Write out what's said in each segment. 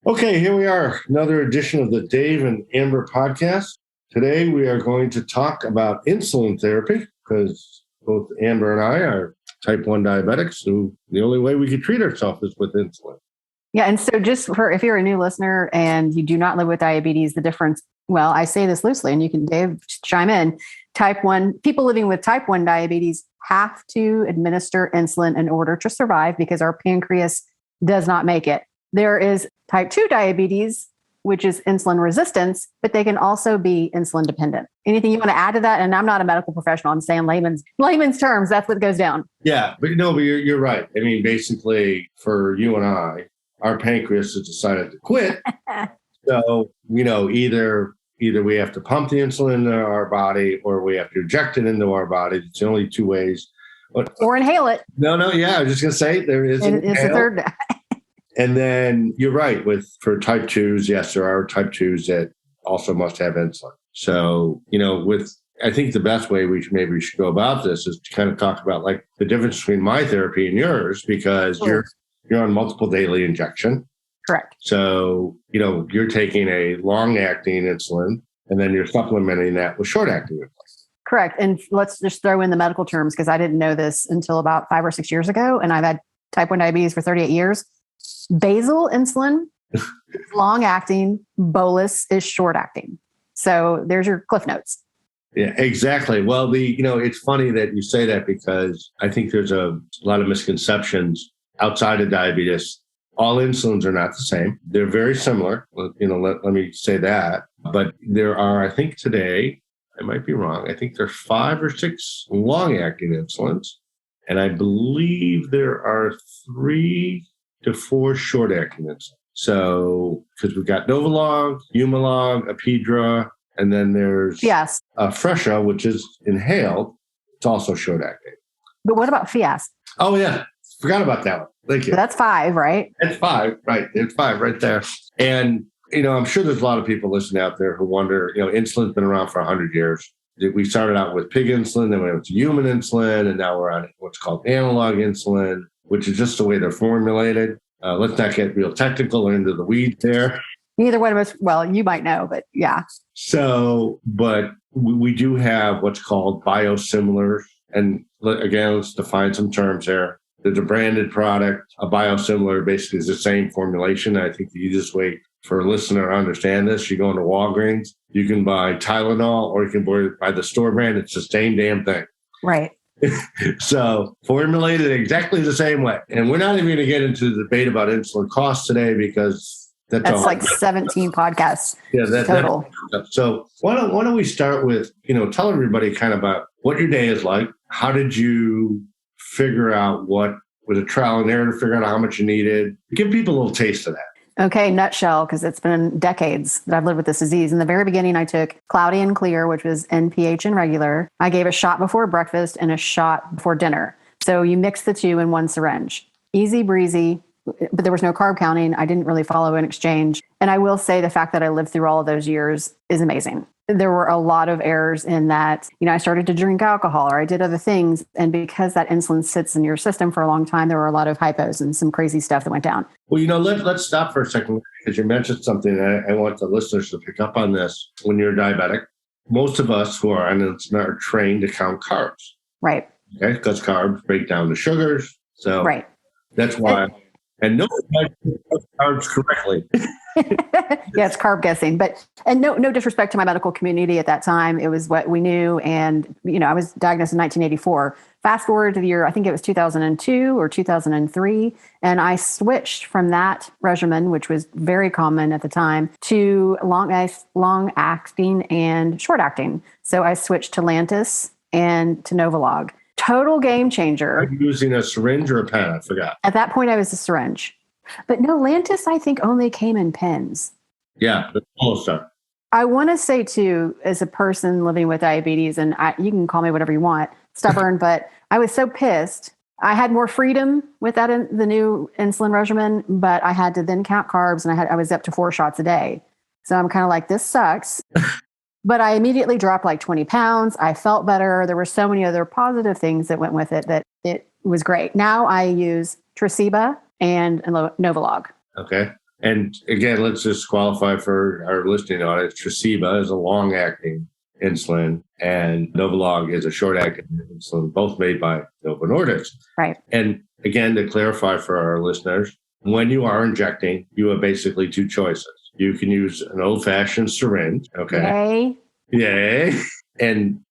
Okay, here we are, another edition of the Dave and Amber podcast. Today we are going to talk about insulin therapy because both Amber and I are type 1 diabetics, and the only way we can treat ourselves is with insulin. Yeah, and so just for if you're a new listener and you do not live with diabetes, the difference, well, I say this loosely and you can, Dave, chime in. Type 1, people living with type 1 diabetes have to administer insulin in order to survive because our pancreas does not make it. There is type 2 diabetes, which is insulin resistance, but they can also be insulin dependent. Anything you want to add to that? And I'm not a medical professional. I'm saying layman's terms. That's what goes down. Yeah, but you're right. I mean, basically, for you and I, our pancreas has decided to quit. So, either we have to pump the insulin into our body or we have to inject it into our body. It's the only two ways. Or inhale it. No, yeah, I was just going to say there is it's a third. And then you're right, for type 2s, yes, there are type 2s that also must have insulin. So, I think the best way we should go about this is to kind of talk about like the difference between my therapy and yours, because you're on multiple daily injection. Correct. So, you're taking a long-acting insulin and then you're supplementing that with short-acting insulin. Correct. And let's just throw in the medical terms because I didn't know this until about 5 or 6 years ago. And I've had type 1 diabetes for 38 years. Basal insulin is long-acting. Bolus is short-acting. So there's your cliff notes. Yeah, exactly. Well, it's funny that you say that because I think there's a lot of misconceptions outside of diabetes. All insulins are not the same. They're very similar. Let me say that. But there are, I think today, I might be wrong, I think there are 5 or 6 long-acting insulins. And I believe there are 3 to 4 short-acting insulins. So, because we've got Novolog, Humalog, Apidra, and then there's Fresha, which is inhaled. It's also short-acting. But what about Fiasp? Oh, yeah. Forgot about that one. Thank you. So that's 5, right? That's 5, right. It's 5 right there. And, I'm sure there's a lot of people listening out there who wonder, insulin's been around for 100 years. We started out with pig insulin, then we went to human insulin, and now we're on what's called analog insulin, which is just the way they're formulated. Let's not get real technical or into the weeds there. Neither one of us, well, you might know, but yeah. So, but we do have what's called biosimilars. And again, let's define some terms here. There's a branded product. A biosimilar basically is the same formulation. I think the easiest way for a listener to understand this, you go into Walgreens, you can buy Tylenol or you can buy the store brand. It's the same damn thing. Right. So formulated exactly the same way. And we're not even going to get into the debate about insulin costs today because that's like 17 podcasts total. So why don't we start with, tell everybody kind of about what your day is like. How did you figure out what was a trial and error to figure out how much you needed? Give people a little taste of that. Okay, nutshell, because it's been decades that I've lived with this disease. In the very beginning, I took Cloudy and Clear, which was NPH and regular. I gave a shot before breakfast and a shot before dinner. So you mix the two in one syringe. Easy breezy, but there was no carb counting. I didn't really follow an exchange. And I will say the fact that I lived through all of those years is amazing. There were a lot of errors in that, I started to drink alcohol or I did other things. And because that insulin sits in your system for a long time, there were a lot of hypos and some crazy stuff that went down. Well, let's stop for a second because you mentioned something. I want the listeners to pick up on this. When you're diabetic, most of us who are on insulin are trained to count carbs. Right. Okay, because carbs break down the sugars. So that's why. And nobody does carbs correctly. Yeah, it's carb guessing. And no disrespect to my medical community at that time. It was what we knew. And, I was diagnosed in 1984. Fast forward to the year, I think it was 2002 or 2003. And I switched from that regimen, which was very common at the time, to long-acting and short-acting. So I switched to Lantus and to Novolog. Total game changer. Are you using a syringe or a pen? I forgot. At that point, I was a syringe. But no, Lantus, I think, only came in pens. Yeah, the full stuff. I want to say, too, as a person living with diabetes, and you can call me whatever you want, stubborn, but I was so pissed. I had more freedom with that the new insulin regimen, but I had to then count carbs, and I was up to 4 shots a day. So I'm kind of like, this sucks. But I immediately dropped like 20 pounds. I felt better. There were so many other positive things that went with it that it was great. Now I use Tresiba and Novolog. Okay. And again, let's just qualify for our listening audience. Tresiba is a long-acting insulin, and Novolog is a short-acting insulin, both made by Novo Nordisk. Right. And again, to clarify for our listeners, when you are injecting, you have basically two choices. You can use an old-fashioned syringe, okay? Yay.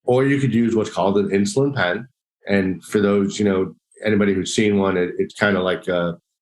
Or you could use what's called an insulin pen. And for those, anybody who's seen one, it's kind of like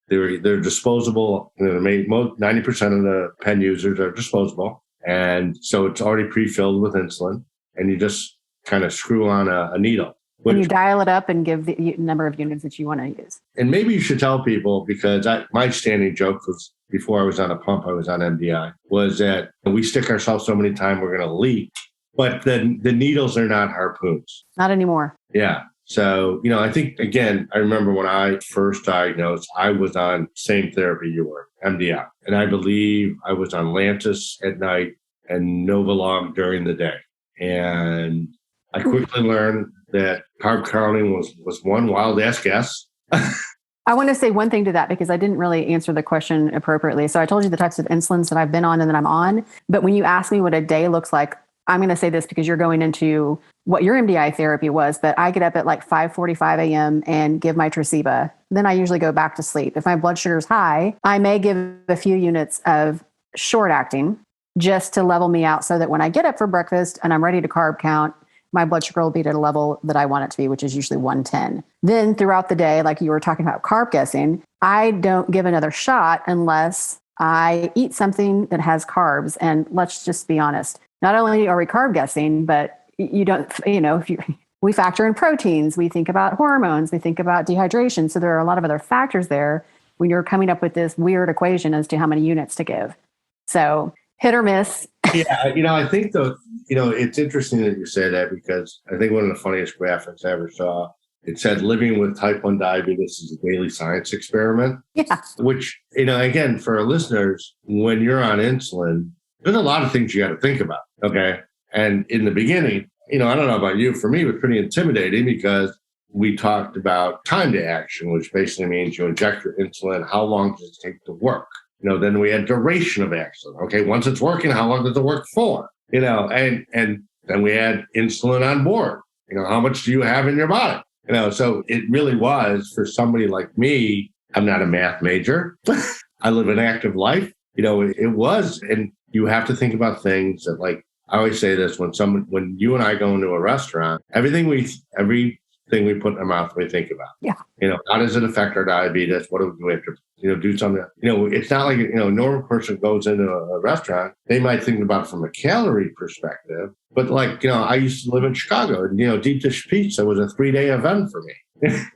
they're disposable. 90% of the pen users are disposable. And so it's already pre-filled with insulin, and you just kind of screw on a needle. And you dial it up and give the number of units that you want to use. And maybe you should tell people, because my standing joke was, before I was on a pump, I was on MDI, was that we stick ourselves so many times we're going to leak. But the needles are not harpoons. Not anymore. Yeah. So, I think, again, I remember when I first diagnosed, I was on same therapy you were, MDI. And I believe I was on Lantus at night and Novolog during the day. And I quickly learned that carb counting was one wild ass guess. I want to say one thing to that, because I didn't really answer the question appropriately. So I told you the types of insulins that I've been on and that I'm on. But when you ask me what a day looks like, I'm going to say this because you're going into what your MDI therapy was, but I get up at like 5:45 a.m. and give my Tresiba. Then I usually go back to sleep. If my blood sugar is high, I may give a few units of short acting just to level me out, so that when I get up for breakfast and I'm ready to carb count, my blood sugar will be at a level that I want it to be, which is usually 110. Then throughout the day, like you were talking about carb guessing, I don't give another shot unless I eat something that has carbs. And let's just be honest. Not only are we carb guessing, but we factor in proteins, we think about hormones, we think about dehydration. So there are a lot of other factors there when you're coming up with this weird equation as to how many units to give. So hit or miss. Yeah. I think it's interesting that you say that, because I think one of the funniest graphics I ever saw, it said living with type 1 diabetes is a daily science experiment. Yeah. Which, again, for our listeners, when you're on insulin, there's a lot of things you got to think about. Okay. And in the beginning, I don't know about you, for me, it was pretty intimidating, because we talked about time to action, which basically means you inject your insulin. How long does it take to work? Then we had duration of action. Okay. Once it's working, how long does it work for? And then we had insulin on board. How much do you have in your body? So it really was, for somebody like me, I'm not a math major. I live an active life. It was, and you have to think about things that, like, I always say this, when you and I go into a restaurant, everything we put in our mouth, we think about. Yeah. How does it affect our diabetes? What do we have to, do something? It's not like, a normal person goes into a restaurant, they might think about it from a calorie perspective. But like, I used to live in Chicago, and, deep dish pizza was a 3-day event for me.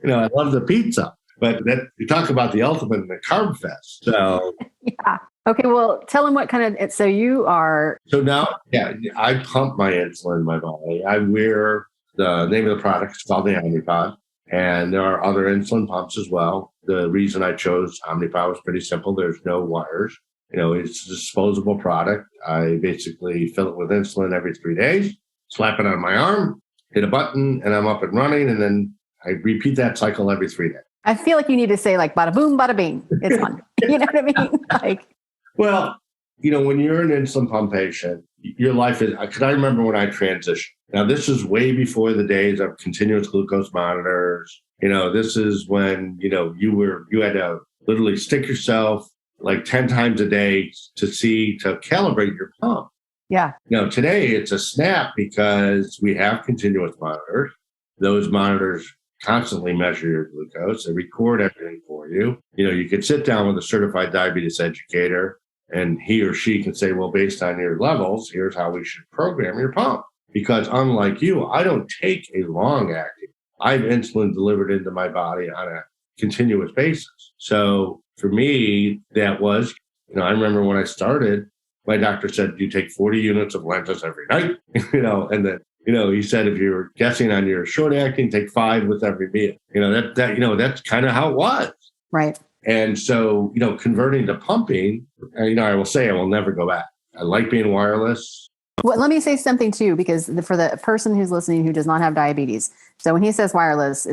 I love the pizza. But you talk about the ultimate in the carb fest. So yeah. Okay. Well, tell them what kind of. So you are. So now, yeah, I pump my insulin in my body. I wear, the name of the product is called the Omnipod, and there are other insulin pumps as well. The reason I chose Omnipod was pretty simple. There's no wires. It's a disposable product. I basically fill it with insulin every 3 days, slap it on my arm, hit a button, and I'm up and running. And then I repeat that cycle every 3 days. I feel like you need to say like bada boom, bada bing. It's on. You know what I mean? Well, when you're an insulin pump patient, your life is, because I remember when I transitioned. Now, this is way before the days of continuous glucose monitors. This is when, you had to literally stick yourself like 10 times a day to calibrate your pump. Yeah. Today it's a snap, because we have continuous monitors. Those monitors constantly measure your glucose. They record everything for you. You could sit down with a certified diabetes educator, and he or she can say, well, based on your levels, here's how we should program your pump. Because unlike you, I don't take a long acting. I have insulin delivered into my body on a continuous basis. So for me, that was, I remember when I started, my doctor said, you take 40 units of Lantus every night, and then, he said, if you're guessing on your short acting, take 5 with every meal. That's kind of how it was. Right. And so, converting to pumping, I will say I will never go back. I like being wireless. Well, let me say something too, because for the person who's listening who does not have diabetes, so when he says wireless,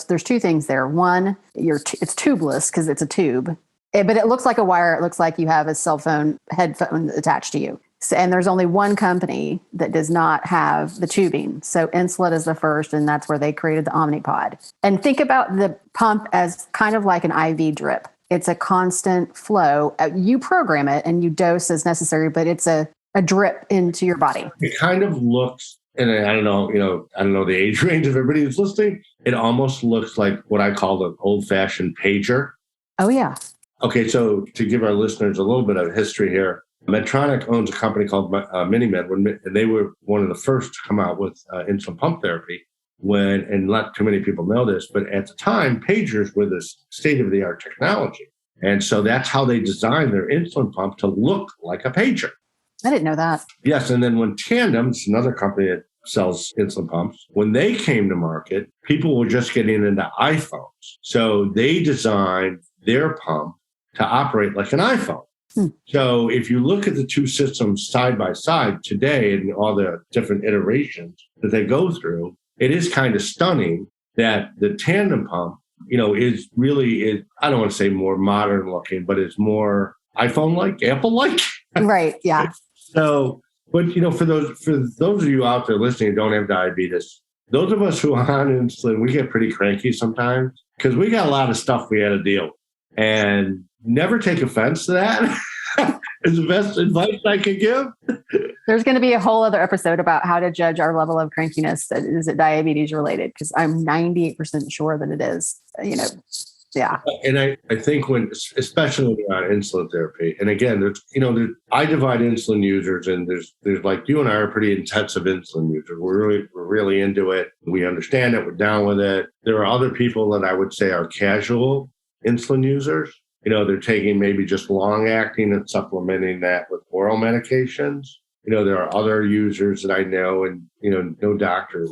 there's two things there. One, it's tubeless because it's a tube. But it looks like a wire. It looks like you have a cell phone headphone attached to you. So, and there's only one company that does not have the tubing. So Insulet is the first, and that's where they created the Omnipod. And think about the pump as kind of like an IV drip. It's a constant flow. You program it and you dose as necessary, but it's a drip into your body. It kind of looks, and I don't know the age range of everybody who's listening. It almost looks like what I call the old-fashioned pager. Oh, yeah. Okay, so to give our listeners a little bit of history here, Medtronic owns a company called MiniMed, and they were one of the first to come out with insulin pump therapy. And not too many people know this, but at the time, pagers were this state-of-the-art technology. And so that's how they designed their insulin pump to look like a pager. I didn't know that. Yes, and then when Tandem's another company that sells insulin pumps, when they came to market, people were just getting into iPhones. So they designed their pump to operate like an iPhone. So if you look at the two systems side by side today and all the different iterations that they go through, it is kind of stunning that the Tandem pump, is really, I don't want to say more modern looking, but it's more iPhone-like, Apple-like. Right, yeah. So, but for those of you out there listening who don't have diabetes, those of us who are on insulin, we get pretty cranky sometimes because we got a lot of stuff we had to deal with. And never take offense to that is the best advice I could give. There's going to be a whole other episode about how to judge our level of crankiness. Is it diabetes related? Because I'm 98% sure that it is, yeah. And I think especially when you're on insulin therapy, and again, I divide insulin users, and there's like you and I are pretty intensive insulin users. We're really into it. We understand it. We're down with it. There are other people that I would say are casual insulin users. They're taking maybe just long acting and supplementing that with oral medications. There are other users that I know, and, no doctor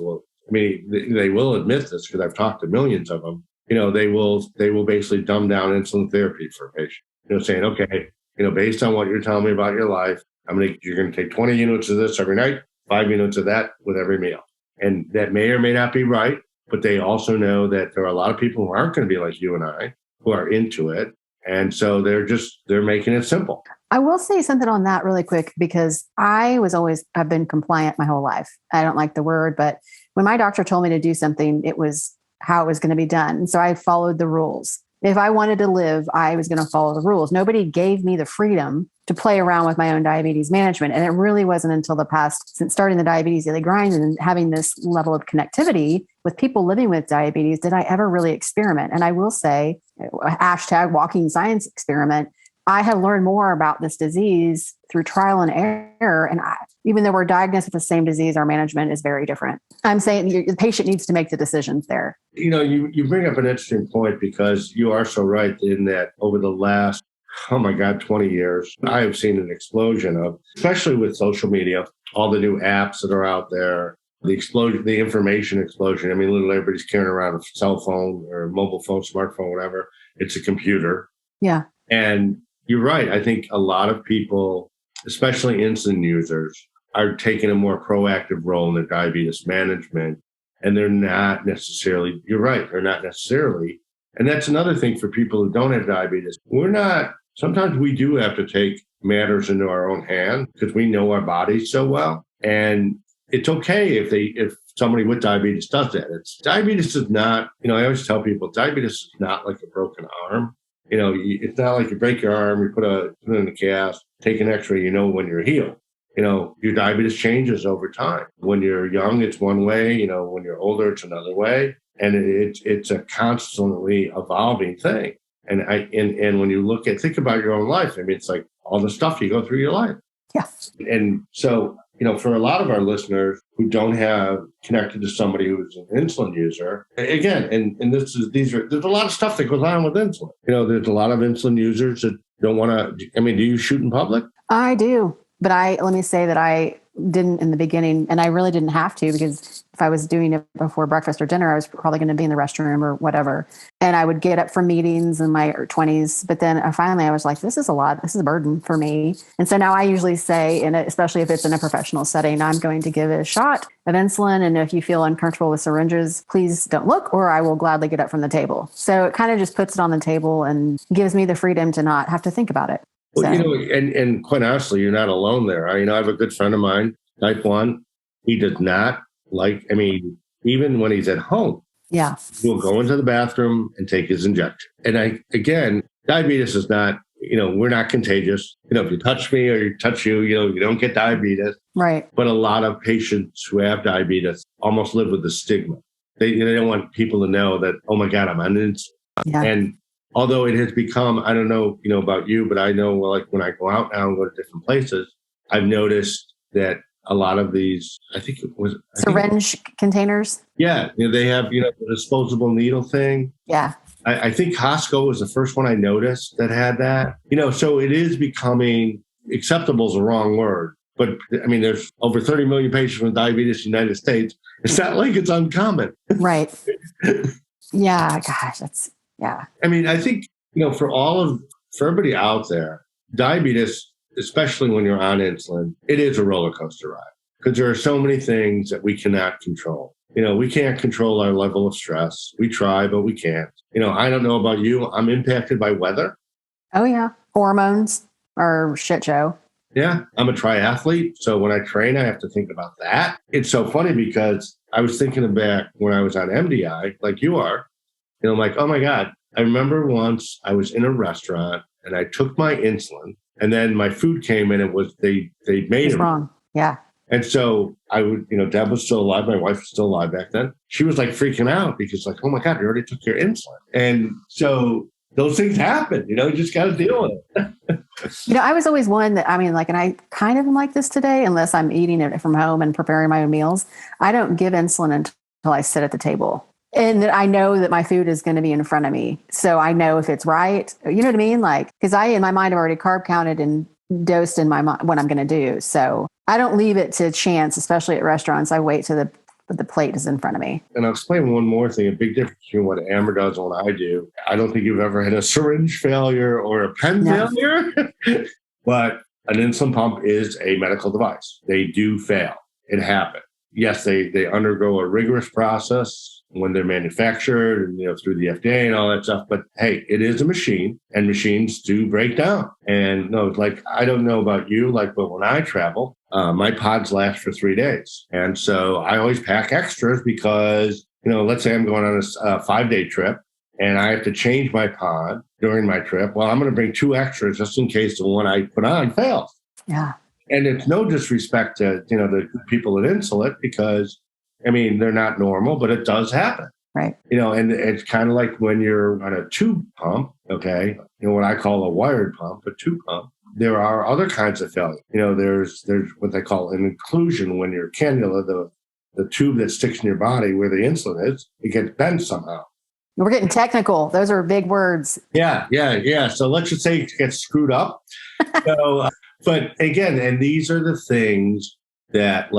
they will admit this because I've talked to millions of them. They will basically dumb down insulin therapy for a patient, saying, okay, based on what you're telling me about your life, you're going to take 20 units of this every night, 5 units of that with every meal. And that may or may not be right, but they also know that there are a lot of people who aren't going to be like you and I, who are into it. And so they're making it simple. I will say something on that really quick, because I've been compliant my whole life. I don't like the word, but when my doctor told me to do something, it was how it was going to be done. And so I followed the rules. If I wanted to live, I was going to follow the rules. Nobody gave me the freedom to play around with my own diabetes management. And it really wasn't until since starting the Diabetes Daily Grind and having this level of connectivity with people living with diabetes, did I ever really experiment. And I will say, #walking science experiment, I have learned more about this disease through trial and error. And even though we're diagnosed with the same disease, our management is very different. I'm saying the patient needs to make the decisions there. You bring up an interesting point, because you are so right in that over the last, 20 years, I have seen an explosion of, especially with social media, all the new apps that are out there, the information explosion. Literally everybody's carrying around a cell phone or a mobile phone, smartphone, whatever. It's a computer. Yeah. And you're right. I think a lot of people, especially insulin users, are taking a more proactive role in their diabetes management. And they're not necessarily, you're right, they're not necessarily. And that's another thing for people who don't have diabetes. Sometimes we do have to take matters into our own hand because we know our bodies so well. And it's okay if somebody with diabetes does that. Diabetes is not, I always tell people, diabetes is not like a broken arm. It's not like you break your arm, you put it in a cast, take an x-ray, when you're healed. Your diabetes changes over time. When you're young, it's one way. When you're older, it's another way. And it's a constantly evolving thing. And when you think about your own life, it's like all the stuff you go through your life. Yes. And so, for a lot of our listeners who don't have connected to somebody who's an insulin user, again, and there's a lot of stuff that goes on with insulin. There's a lot of insulin users that don't want to, do you shoot in public? I do. But let me say that I didn't in the beginning, and I really didn't have to, because if I was doing it before breakfast or dinner, I was probably going to be in the restroom or whatever. And I would get up from meetings in my 20s. But then finally I was like, this is a lot. This is a burden for me. And so now I usually say, and especially if it's in a professional setting, I'm going to give it a shot of insulin. And if you feel uncomfortable with syringes, please don't look, or I will gladly get up from the table. So it kind of just puts it on the table and gives me the freedom to not have to think about it. Well, So, and quite honestly, you're not alone there. I have a good friend of mine, type 1. He does not even when he's at home, yeah, he'll go into the bathroom and take his injection. And again, diabetes is not, we're not contagious. If you touch me or you touch you, you don't get diabetes. right. But a lot of patients who have diabetes almost live with the stigma. They don't want people to know that, oh my God, I'm on insulin. Yeah. And although it has become, I don't know, about you, but I know, like when I go out now and go to different places, I've noticed that a lot of these, Syringe containers. Yeah, they have, the disposable needle thing. Yeah. I think Costco was the first one I noticed that had that. So it is becoming, acceptable is the wrong word. But there's over 30 million patients with diabetes in the United States. It's not like it's uncommon. Right. Yeah. Gosh, yeah. I think, for everybody out there, diabetes, especially when you're on insulin, it is a roller coaster ride, because there are so many things that we cannot control. We can't control our level of stress. We try, but we can't. I don't know about you. I'm impacted by weather. Oh, yeah. Hormones are shit show. Yeah. I'm a triathlete. So when I train, I have to think about that. It's so funny because I was thinking back when I was on MDI, like you are, I'm like, oh my God. I remember once I was in a restaurant and I took my insulin, and then my food came and they made it wrong. Yeah. And so I would, Deb was still alive. My wife was still alive back then. She was like freaking out because like, oh my God, you already took your insulin. And so those things happen, you just got to deal with it. I was always one that, and I kind of am like this today, unless I'm eating it from home and preparing my own meals. I don't give insulin until I sit at the table. And I know that my food is going to be in front of me. So I know if it's right. You know what I mean? Like, because I, in my mind, have already carb counted and dosed in my mind what I'm going to do. So I don't leave it to chance, especially at restaurants. I wait till the plate is in front of me. And I'll explain one more thing, a big difference between what Amber does and what I do. I don't think you've ever had a syringe failure or a pen failure, but an insulin pump is a medical device. They do fail. It happens. Yes, they undergo a rigorous process when they're manufactured and, through the FDA and all that stuff. But hey, it is a machine, and machines do break down. And I don't know about you, but when I travel, my pods last for 3 days. And so I always pack extras because, let's say I'm going on a 5-day trip and I have to change my pod during my trip. Well, I'm going to bring 2 extras just in case the one I put on fails. Yeah. And it's no disrespect to, the people at Insulet, because, they're not normal, but it does happen. Right. And it's kind of like when you're on a tube pump, okay, what I call a wired pump, a tube pump. There are other kinds of failure. There's what they call an inclusion when your cannula, the tube that sticks in your body where the insulin is, it gets bent somehow. We're getting technical. Those are big words. Yeah. So let's just say it gets screwed up. So, but again, and these are the things that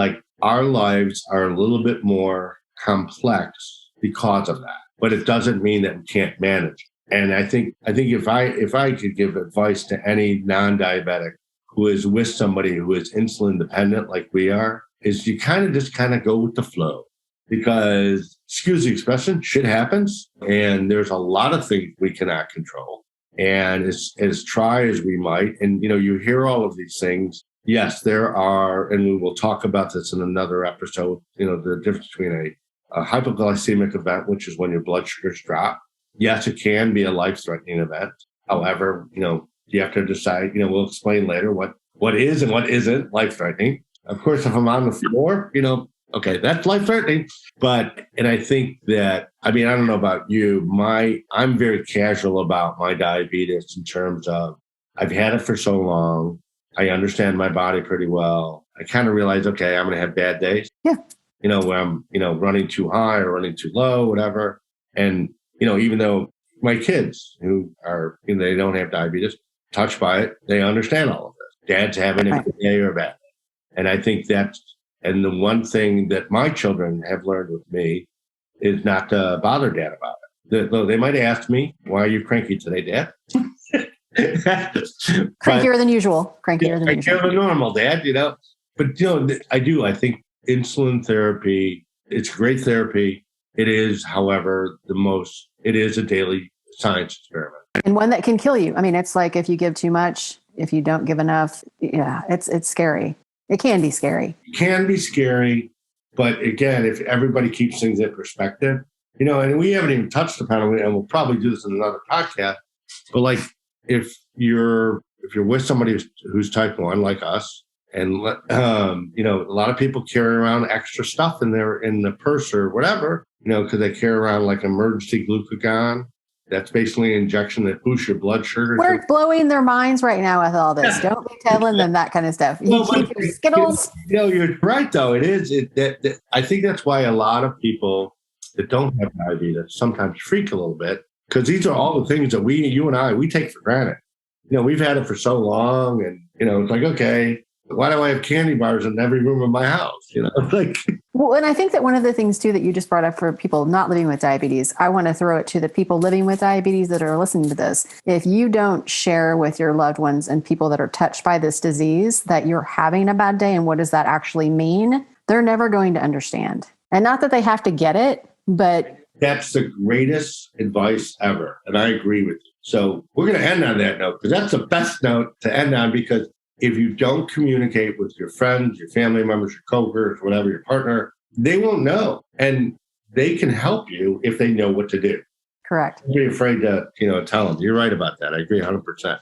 our lives are a little bit more complex because of that. But it doesn't mean that we can't manage. And I think if I could give advice to any non-diabetic who is with somebody who is insulin dependent like we are, is you kind of go with the flow. Because, excuse the expression, shit happens. And there's a lot of things we cannot control. And as try as we might, and you hear all of these things. Yes, there are, and we will talk about this in another episode, the difference between a hypoglycemic event, which is when your blood sugars drop. Yes, it can be a life-threatening event. However, you have to decide, we'll explain later what is and what isn't life-threatening. Of course, if I'm on the floor, okay, that's life-threatening. And I think that, I don't know about you, I'm very casual about my diabetes in terms of I've had it for so long. I understand my body pretty well. I kind of realize, okay, I'm going to have bad days. Yeah. Where I'm, running too high or running too low, whatever. And, even though my kids who are, they don't have diabetes, touched by it, they understand all of this. Dad's having a good day or a bad day. And I think and the one thing that my children have learned with me is not to bother dad about it. They might ask me, why are you cranky today, Dad? Crankier than usual. Crankier than normal, Dad, But, I think insulin therapy, it's great therapy. It is, however, it is a daily science experiment. And one that can kill you. I mean, it's like if you give too much, if you don't give enough, it's scary. It can be scary. It can be scary. But again, if everybody keeps things in perspective, and we haven't even touched upon it, and we'll probably do this in another podcast, but like if you're with somebody who's type 1 like us, and a lot of people carry around extra stuff in the purse or whatever, because they carry around like emergency glucagon. That's basically an injection that boosts your blood sugar. We're blowing their minds right now with all this. Don't be telling them that kind of stuff. You keep your Skittles. You're right, though. It is. I think that's why a lot of people that don't have diabetes sometimes freak a little bit, because these are all the things that you and I take for granted. We've had it for so long, and it's like, okay, why do I have candy bars in every room of my house? Well, and I think that one of the things too that you just brought up for people not living with diabetes, I want to throw it to the people living with diabetes that are listening to this. If you don't share with your loved ones and people that are touched by this disease that you're having a bad day and what does that actually mean, they're never going to understand. And not that they have to get it, but that's the greatest advice ever. And I agree with you. So we're going to end on that note, because that's the best note to end on, because if you don't communicate with your friends, your family members, your coworkers, whatever, your partner, they won't know. And they can help you if they know what to do. Correct. Don't be afraid to, tell them. You're right about that. I agree 100%.